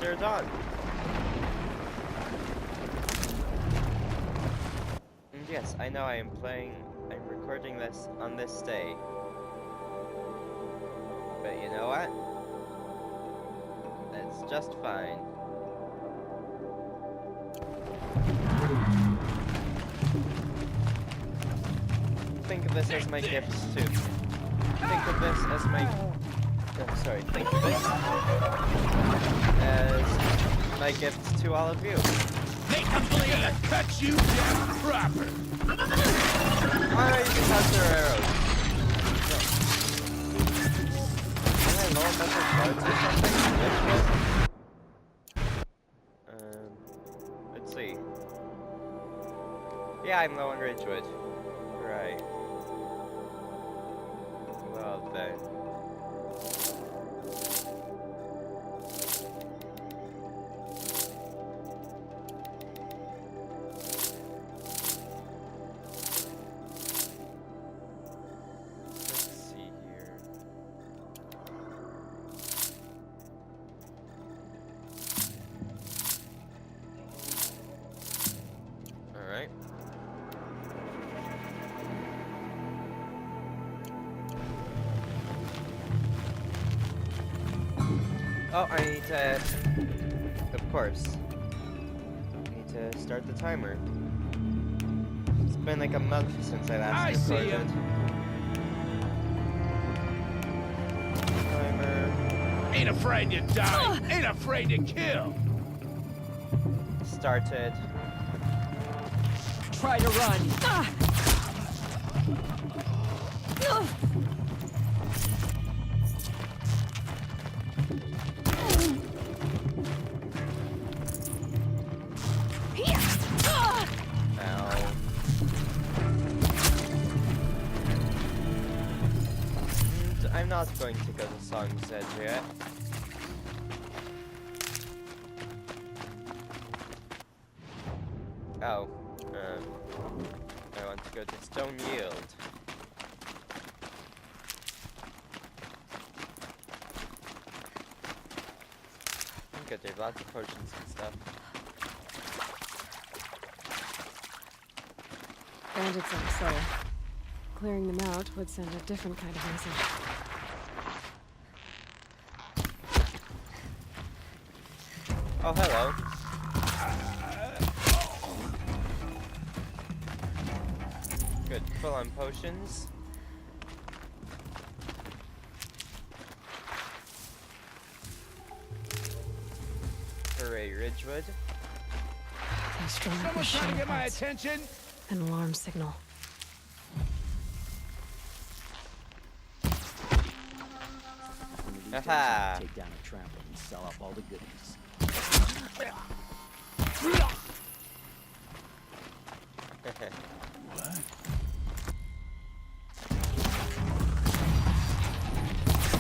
they're done. And yes, I know I'm recording this on this day. But you know what? That's just fine. Think of this as my gift too. Think of this as my... think of this as my gift to all of you. Make them believe I cut you down proper. Why because they're arrows? Can I lower a bunch of cards or something? Let's see. Yeah, I'm low on Ridgewood. Right. Well then. Oh, I need to, of course, I need to start the timer. It's been like a month since I last recorded. Timer. Ain't afraid to die, ain't afraid to kill. Started. Try to run. I'm not going to go to Song's Edge yet. Oh, I want to go to Stone Yield. Good, there's lots of potions and stuff. Bandits like so. Clearing them out would send a different kind of message. Oh, hello. Good, full on potions. Hooray, Ridgewood. Someone's trying to get my attention. An alarm signal. Aha! Take down a trample and sell up all the goodies. What?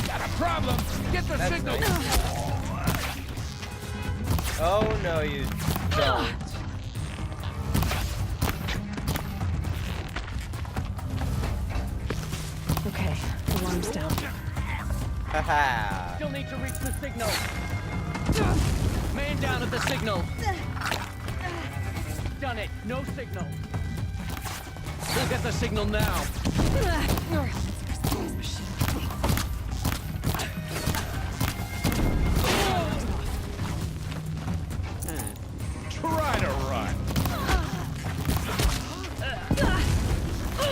Got a problem! Get the signal! Nice. Oh no, you don't. Okay, alarm's down. Haha! Still need to reach the signal. Man down at the signal. Done it. No signal. We'll get the signal now. Try to run.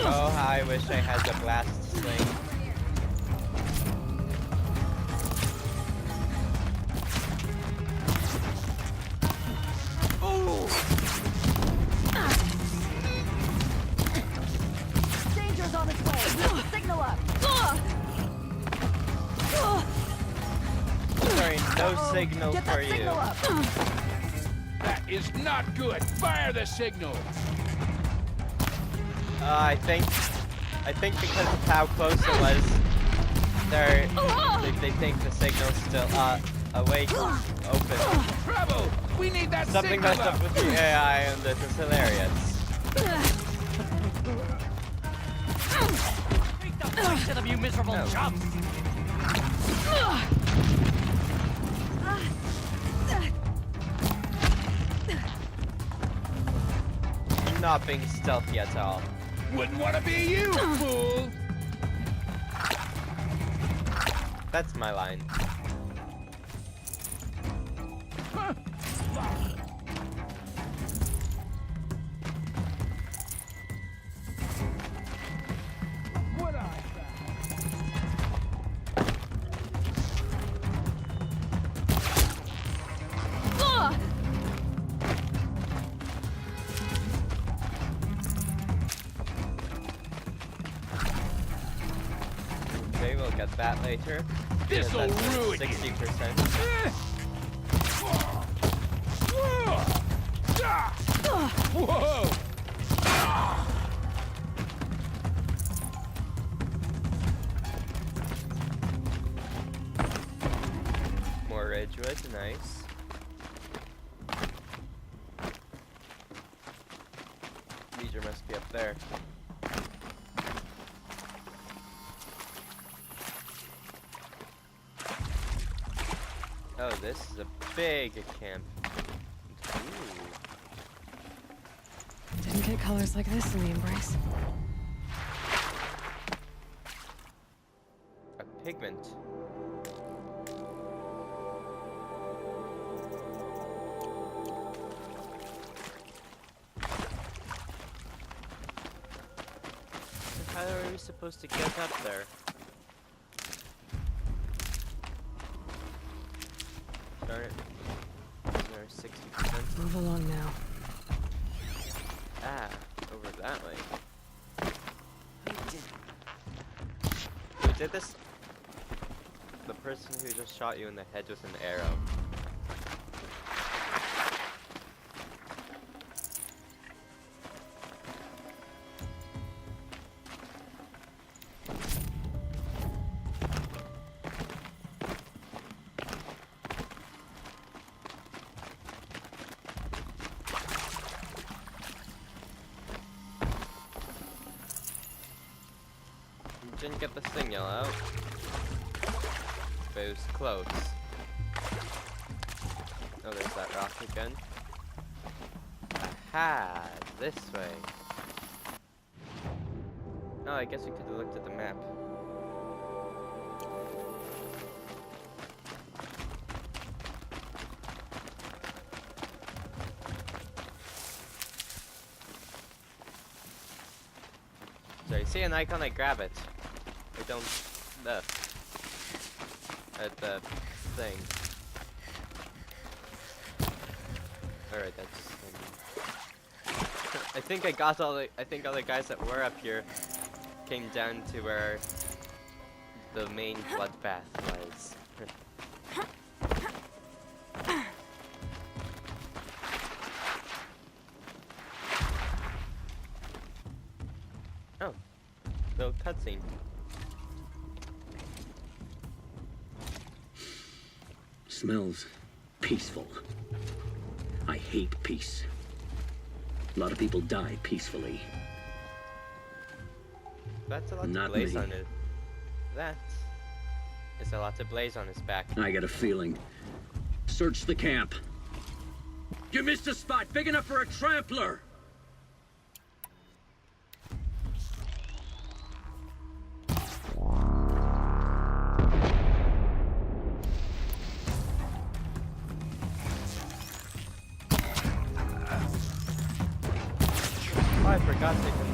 Oh, how I wish I had the blast sling. Danger's on its way. Signal up. Sorry, no signal Get for that you. signal up. That is not good. Fire the signal. I think because of how close it was, they think the signal's still awake, open. Bravo! We need that Something signal messed up with the AI, and this is hilarious. Beat the brakes out of you miserable chumps. not being stealthy at all. Wouldn't want to be you, fool! That's my line. Huh. What I Ugh! Okay, we'll get that later. This'll That's ruin you. 60%. Whoa! More ridgewood, nice. Leisure must be up there. Oh, this is a big camp. Ooh. Didn't get colors like this in the Embrace. A pigment. How are we supposed to get up there? Darn it. There 60%. Move along now. Ah, over that way. Who did this? The person who just shot you in the head with an arrow. Didn't get the signal out. But it was close. Oh, there's that rock again. Aha! This way. Oh, I guess we could have looked at the map. So you see an icon, I grab it. I don't look at the thing. Alright, that's I think I got all the guys that were up here came down to where the main bloodbath was. Oh. Little cutscene. Smells peaceful. I hate peace. A lot of people die peacefully. That's a lot Not to blaze me. on it. That is a lot to blaze on his back. I got a feeling. Search the camp. You missed a spot big enough for a trampler! Oh, I forgot they can.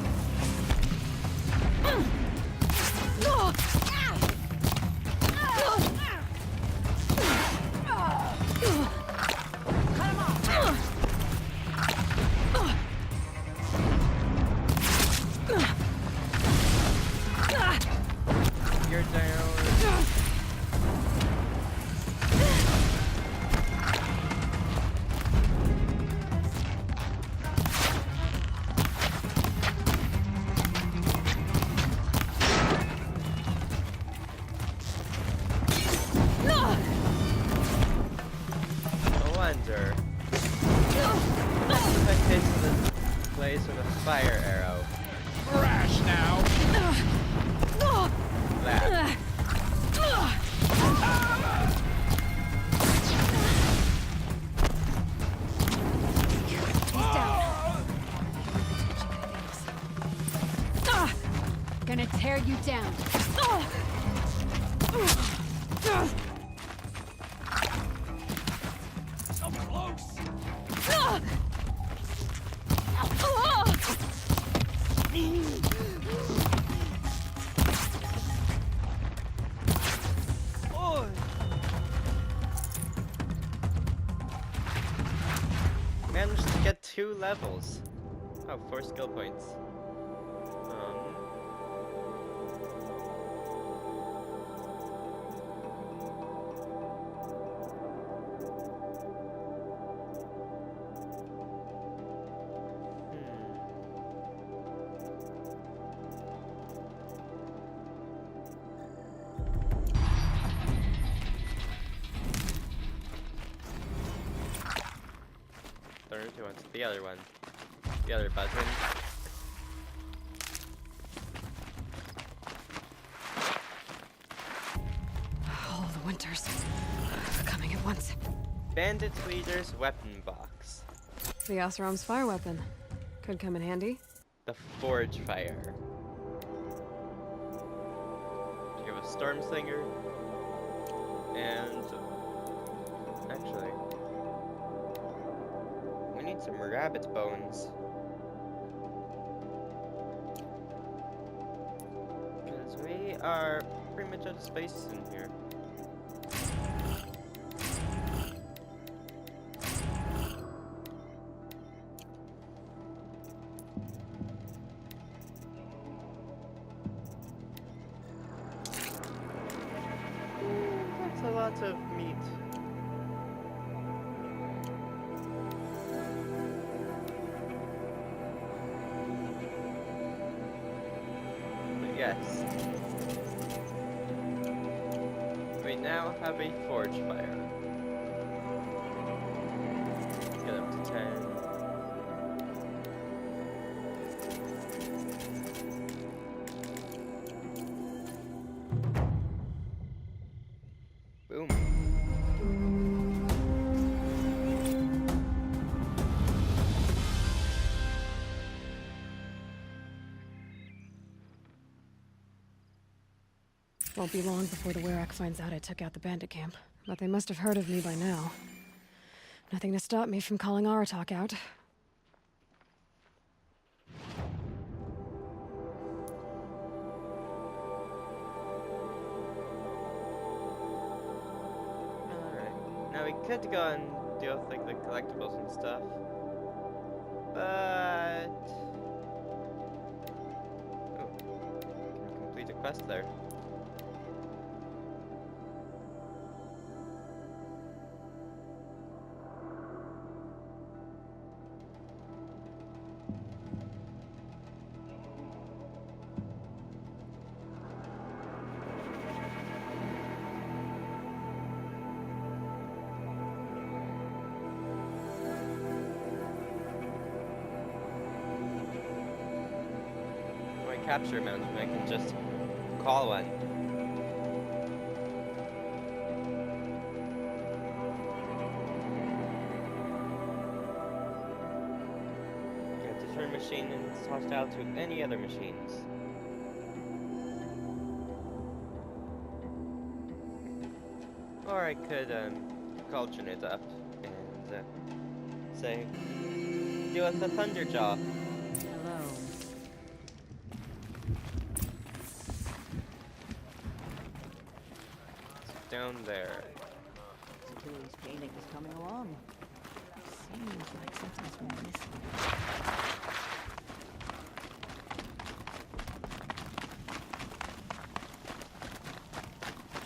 You're down. No wonder. If I hit the blaze with a fire arrow. Crash now! That. you down. So close! Managed to get 2 levels. Oh, 4 skill points. Who wants the other one? The other button. All the winters coming at once. Bandit leader's weapon box. The Oseram's fire weapon. Could come in handy. The forge fire. You have a storm slinger. And actually, we need some rabbit bones. Because we are pretty much out of space in here. That's a lot of meat. But yes. We now have a forge fire. Let's get up to 10. Boom. Won't be long before the Werak finds out I took out the bandit camp. But they must have heard of me by now. Nothing to stop me from calling Aratak out. Alright. Now we could go and deal with like the collectibles and stuff. But can complete a quest there. Capture mountain, I can just call one. Get to turn machine and it's hostile to any other machines. Or I could cauldron it up and say, deal with the Thunderjaw. Hello. Down there. Achilles' painting is coming along. Seems like something's missing.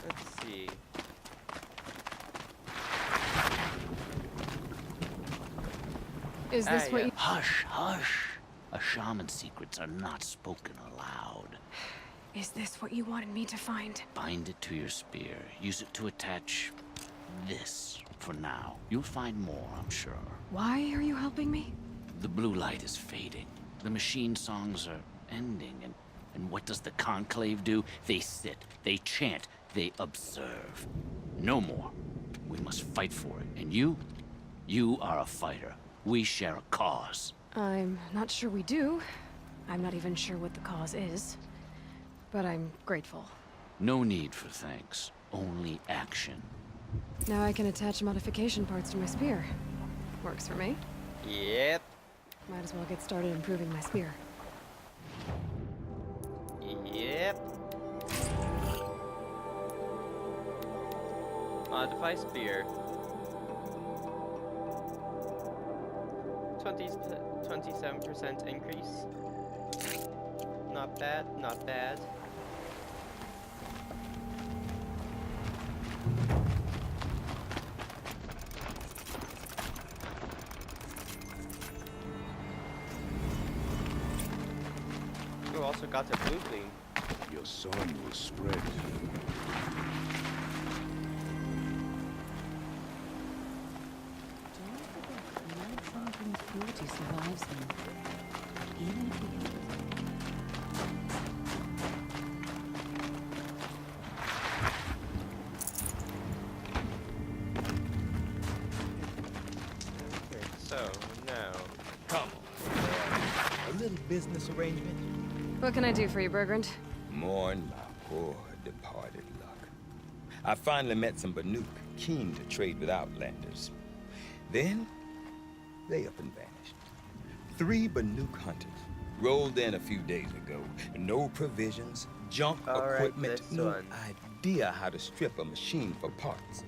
Let's see. Is this what yeah. you... Hush, hush. A shaman's secrets are not spoken aloud. Is this what you wanted me to find? Bind it to your spear. Use it to attach this for now. You'll find more, I'm sure. Why are you helping me? The blue light is fading. The machine songs are ending. And what does the Conclave do? They sit, they chant, they observe. No more. We must fight for it. And you are a fighter. We share a cause. I'm not sure we do. I'm not even sure what the cause is. but I'm grateful. No need for thanks. Only action. Now I can attach modification parts to my spear. Works for me. Yep. Might as well get started improving my spear. Yep. Modify spear. 27% increase. Not bad, not bad. You also got a blue gleam. Your sun will spread. Don't forget, not something's cruelty survives him. Even if he Okay, so now. Come on. A little business arrangement? What can I do for you, Bergrand? Mourn my poor departed luck. I finally met some Banuk keen to trade with Outlanders. Then, they up and vanished. 3 Banuk hunters rolled in a few days ago. No provisions, junk equipment, this no one. idea how to strip a machine for parts.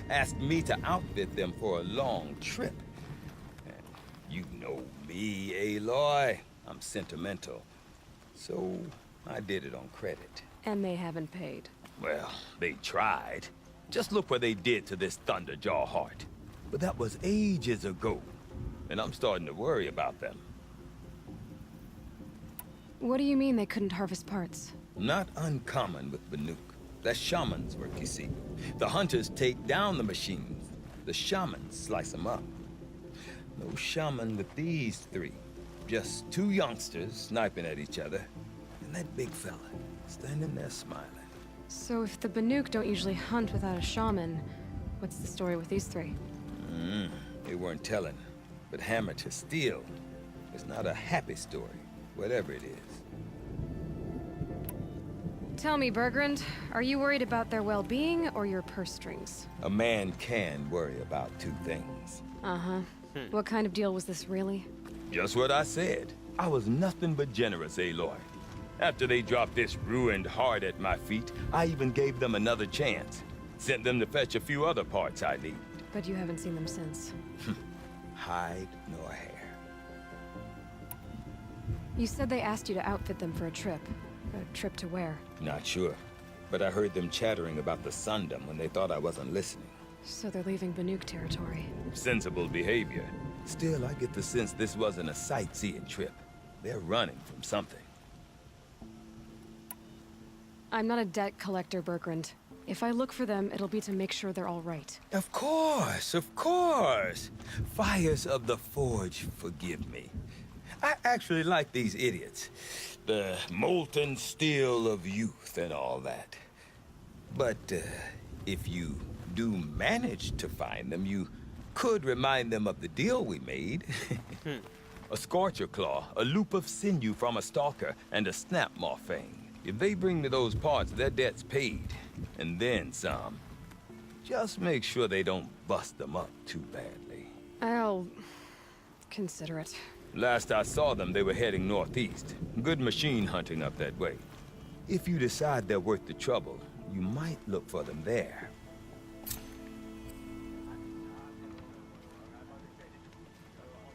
Asked me to outfit them for a long trip. And you know me, Aloy. I'm sentimental. So, I did it on credit. And they haven't paid. Well, they tried. Just look what they did to this Thunderjaw heart. But that was ages ago. And I'm starting to worry about them. What do you mean they couldn't harvest parts? Not uncommon with Banuk. That's shaman's work, you see. The hunters take down the machines. The shamans slice them up. No shaman with these 3. Just 2 youngsters sniping at each other. And that big fella standing there smiling. So if the Banuk don't usually hunt without a shaman, what's the story with these 3? They weren't telling. But hammer to steel is not a happy story, whatever it is. Tell me, Bergrand, are you worried about their well-being or your purse strings? A man can worry about 2 things. Uh-huh. What kind of deal was this, really? Just what I said. I was nothing but generous, Aloy. After they dropped this ruined heart at my feet, I even gave them another chance. Sent them to fetch a few other parts I need. But you haven't seen them since. Hide nor hair. You said they asked you to outfit them for a trip. A trip to where? Not sure. But I heard them chattering about the Sundom when they thought I wasn't listening. So they're leaving Banuk territory. Sensible behavior. Still, I get the sense this wasn't a sightseeing trip. They're running from something. I'm not a debt collector, Bergrand. If I look for them, it'll be to make sure they're all right. Of course, of course. Fires of the Forge, forgive me. I actually like these idiots. The molten steel of youth and all that. But if you do manage to find them, you could remind them of the deal we made. A Scorcher Claw, a loop of sinew from a stalker, and a Snapmaw Fang. If they bring me those parts, their debt's paid. And then some. Just make sure they don't bust them up too badly. I'll consider it. Last I saw them, they were heading northeast. Good machine hunting up that way. If you decide they're worth the trouble, you might look for them there.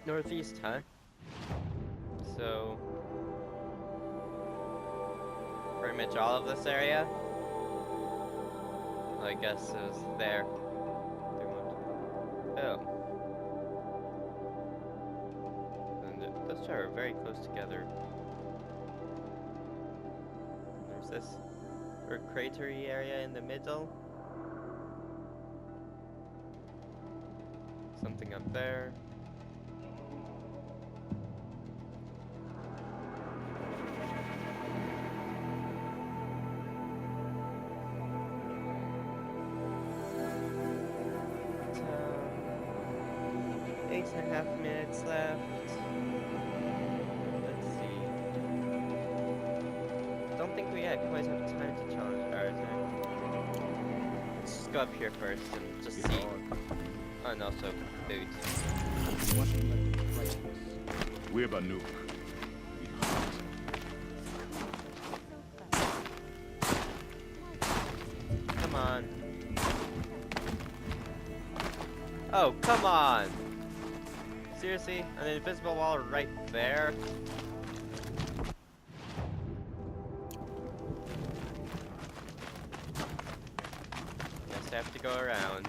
Northeast, huh? So... pretty much all of this area? I guess it was there. Oh. And those two are very close together. There's this cratery area in the middle. Something up there. Eight and a half minutes left. Let's see. Don't think yeah, you guys have time to challenge ours. Let's just go up here first and just see. Oh, and also boots. We're Banuk. Come on. Oh, come on! Seriously? An invisible wall right there? Guess I have to go around.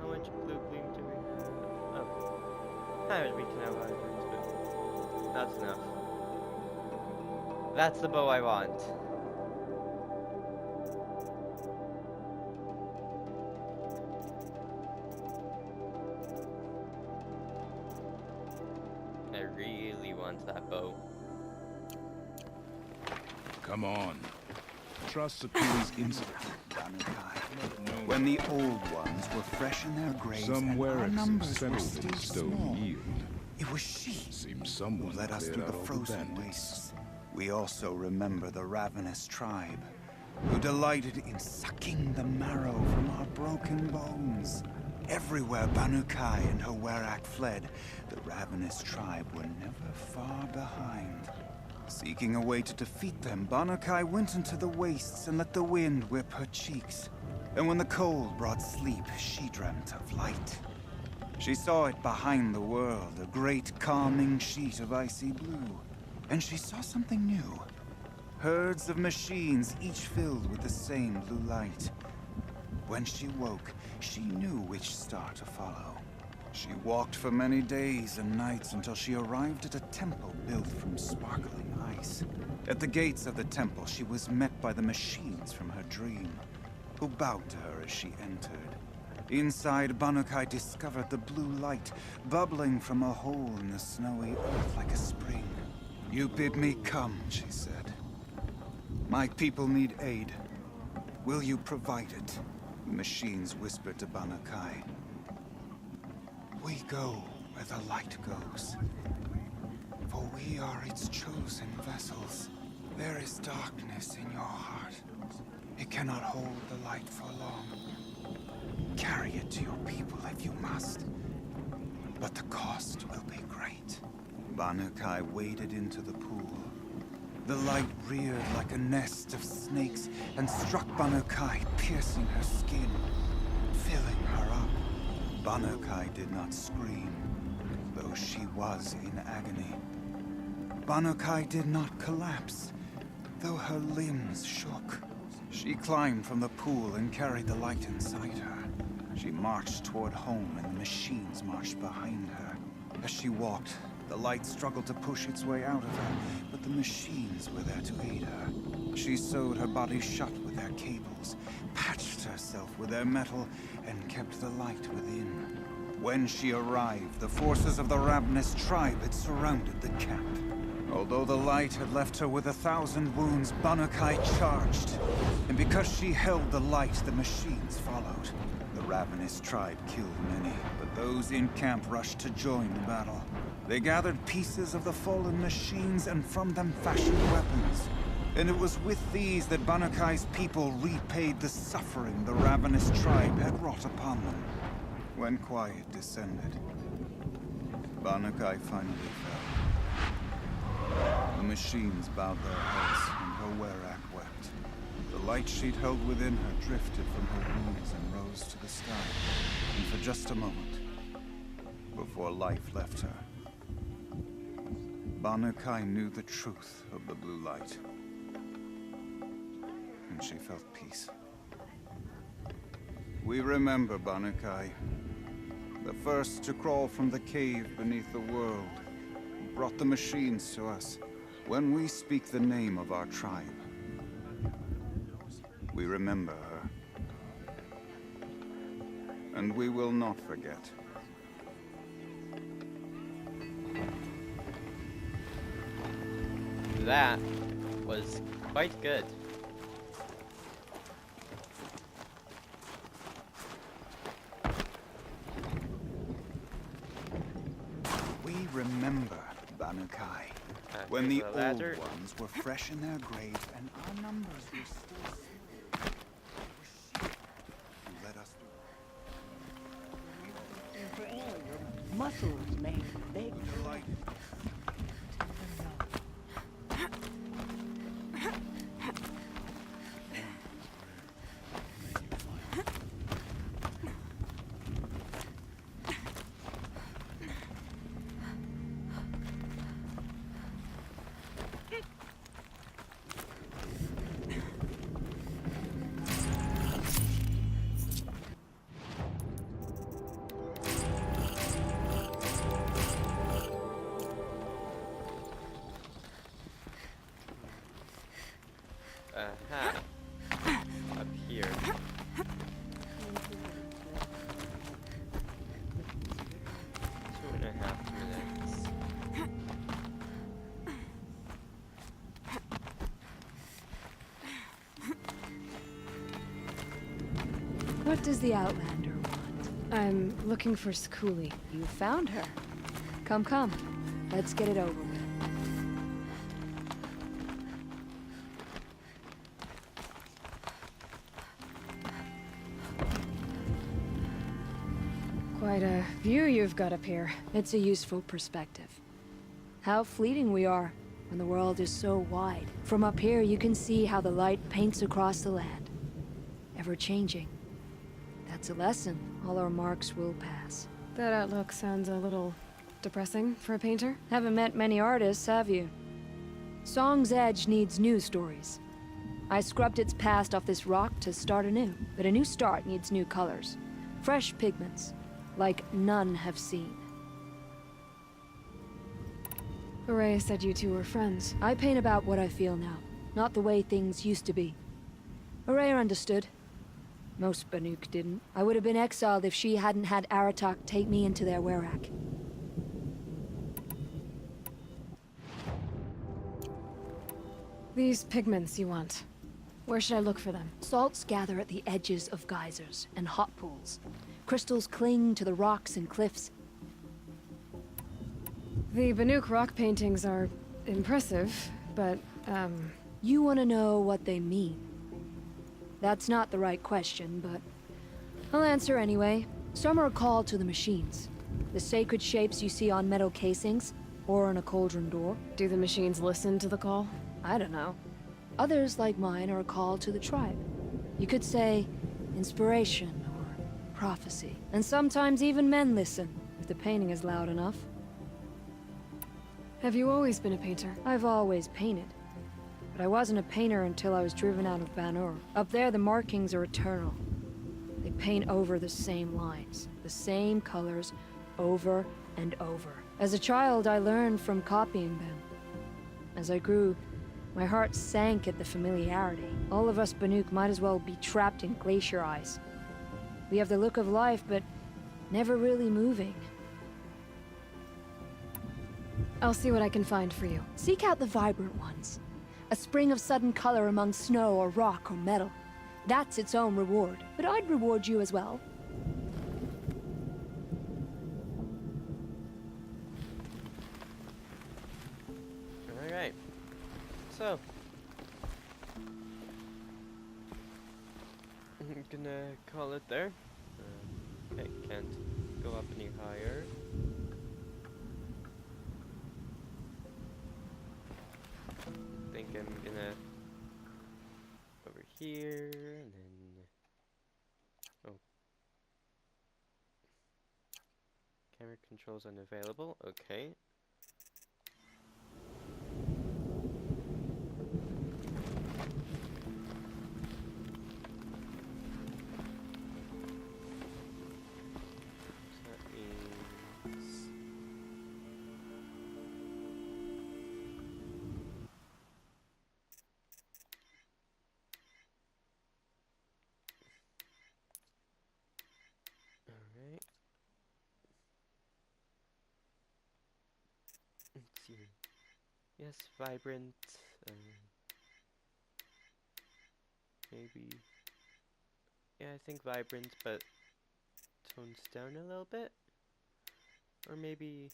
How much blue gleam do we have? Oh. We can have but that's enough. That's the bow I want. I really want that bow. Come on. Trust Achilles' instinct. When the old ones were fresh in their graves Some and our Werricks have numbers were settled still in stone small, yield. it was she Seems who someone led us cleared through out the all frozen bandits. wastes. We also remember the ravenous tribe, who delighted in sucking the marrow from our broken bones. Everywhere Banukai and her Werak fled, the ravenous tribe were never far behind. Seeking a way to defeat them, Banukai went into the wastes and let the wind whip her cheeks. And when the cold brought sleep, she dreamt of light. She saw it behind the world, a great calming sheet of icy blue. And she saw something new. Herds of machines, each filled with the same blue light. When she woke, she knew which star to follow. She walked for many days and nights until she arrived at a temple built from sparkling ice. At the gates of the temple, she was met by the machines from her dream, who bowed to her as she entered. Inside, Banukai discovered the blue light bubbling from a hole in the snowy earth like a spring. "You bid me come," she said. "My people need aid. Will you provide it?" The machines whispered to Banukai. "We go where the light goes, for we are its chosen vessels. There is darkness in your heart. It cannot hold the light for long. Carry it to your people if you must, but the cost will be great." Banukai waded into the pool. The light reared like a nest of snakes and struck Banukai, piercing her skin, filling her up. Banukai did not scream, though she was in agony. Banukai did not collapse, though her limbs shook. She climbed from the pool and carried the light inside her. She marched toward home, and the machines marched behind her. As she walked, the light struggled to push its way out of her, but the machines were there to aid her. She sewed her body shut with their cables, patched herself with their metal, and kept the light within. When she arrived, the forces of the ravenous tribe had surrounded the camp. Although the light had left her with 1,000 wounds, Banukai charged. And because she held the light, the machines followed. The ravenous tribe killed many, but those in camp rushed to join the battle. They gathered pieces of the fallen machines and from them fashioned weapons. And it was with these that Banukai's people repaid the suffering the ravenous tribe had wrought upon them. When quiet descended, Banukai finally fell. The machines bowed their heads, and her Werak wept. The light she'd held within her drifted from her wounds and rose to the sky. And for just a moment, before life left her, Banukai knew the truth of the blue light. And she felt peace. We remember Banukai, the first to crawl from the cave beneath the world, who brought the machines to us. When we speak the name of our tribe, we remember her. And we will not forget. That was quite good. We remember Banukai. When here's the a old ladder. ones were fresh in their grave and our numbers were still small, you let us do Muscles made big. it. Delighted. Aha. Up here. 2.5 minutes. What does the Outlander want? I'm looking for Skuli. You found her. Come, come. Let's get it over with. Quite a view you've got up here. It's a useful perspective. How fleeting we are when the world is so wide. From up here, you can see how the light paints across the land. Ever changing. That's a lesson. All our marks will pass. That outlook sounds a little depressing for a painter. Haven't met many artists, have you? Song's Edge needs new stories. I scrubbed its past off this rock to start anew, but a new start needs new colors. Fresh pigments, like none have seen. Hooray said you two were friends. I paint about what I feel now, not the way things used to be. Araya understood. Most Banuk didn't. I would have been exiled if she hadn't had Aratak take me into their werak. These pigments you want. Where should I look for them? Salts gather at the edges of geysers and hot pools. Crystals cling to the rocks and cliffs. The Banuk rock paintings are impressive, but, You want to know what they mean. That's not the right question, but I'll answer anyway. Some are a call to the machines. The sacred shapes you see on metal casings, or on a cauldron door. do the machines listen to the call? I don't know. Others, like mine, are a call to the tribe. You could say inspiration or prophecy. And sometimes even men listen, if the painting is loud enough. Have you always been a painter? I've always painted. But I wasn't a painter until I was driven out of Banuk. Up there, the markings are eternal. They paint over the same lines, the same colors, over and over. As a child, I learned from copying them. As I grew, my heart sank at the familiarity. All of us Banuk might as well be trapped in glacier ice. We have the look of life, but never really moving. I'll see what I can find for you. Seek out the vibrant ones. A spring of sudden color among snow or rock or metal. That's its own reward, but I'd reward you as well. Alright. So. I'm gonna call it there. Okay, can't go up any higher. I think I'm gonna over here and then camera controls unavailable. Okay. So that means alright. Let's see. Yes, vibrant. Maybe. Yeah, I think vibrant, but tones down a little bit. Or maybe.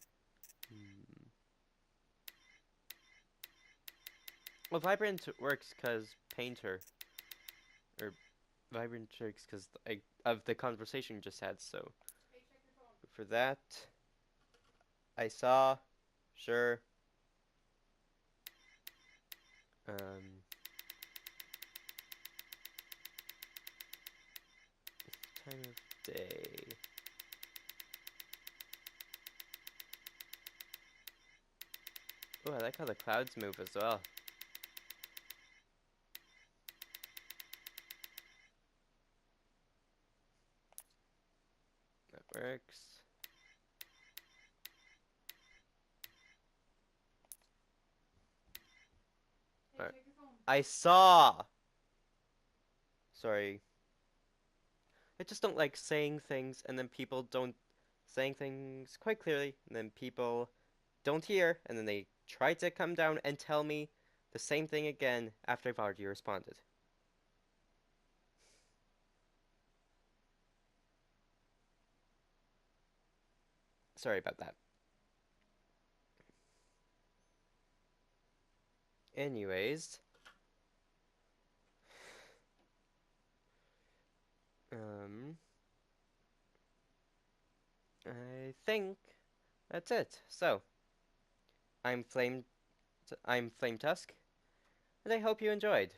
Well, Vibrant works because Painter, or Vibrant works because of the conversation you just had, so. For that, I saw, sure. Time of day. Oh, I like how the clouds move as well. That works. Alright. I saw! Sorry. I just don't like saying things and then people don't saying things quite clearly and then people don't hear and then they try to come down and tell me the same thing again after I've already responded. Sorry about that. Anyways, I think that's it. So, I'm Flame Tusk, and I hope you enjoyed.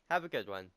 Have a good one.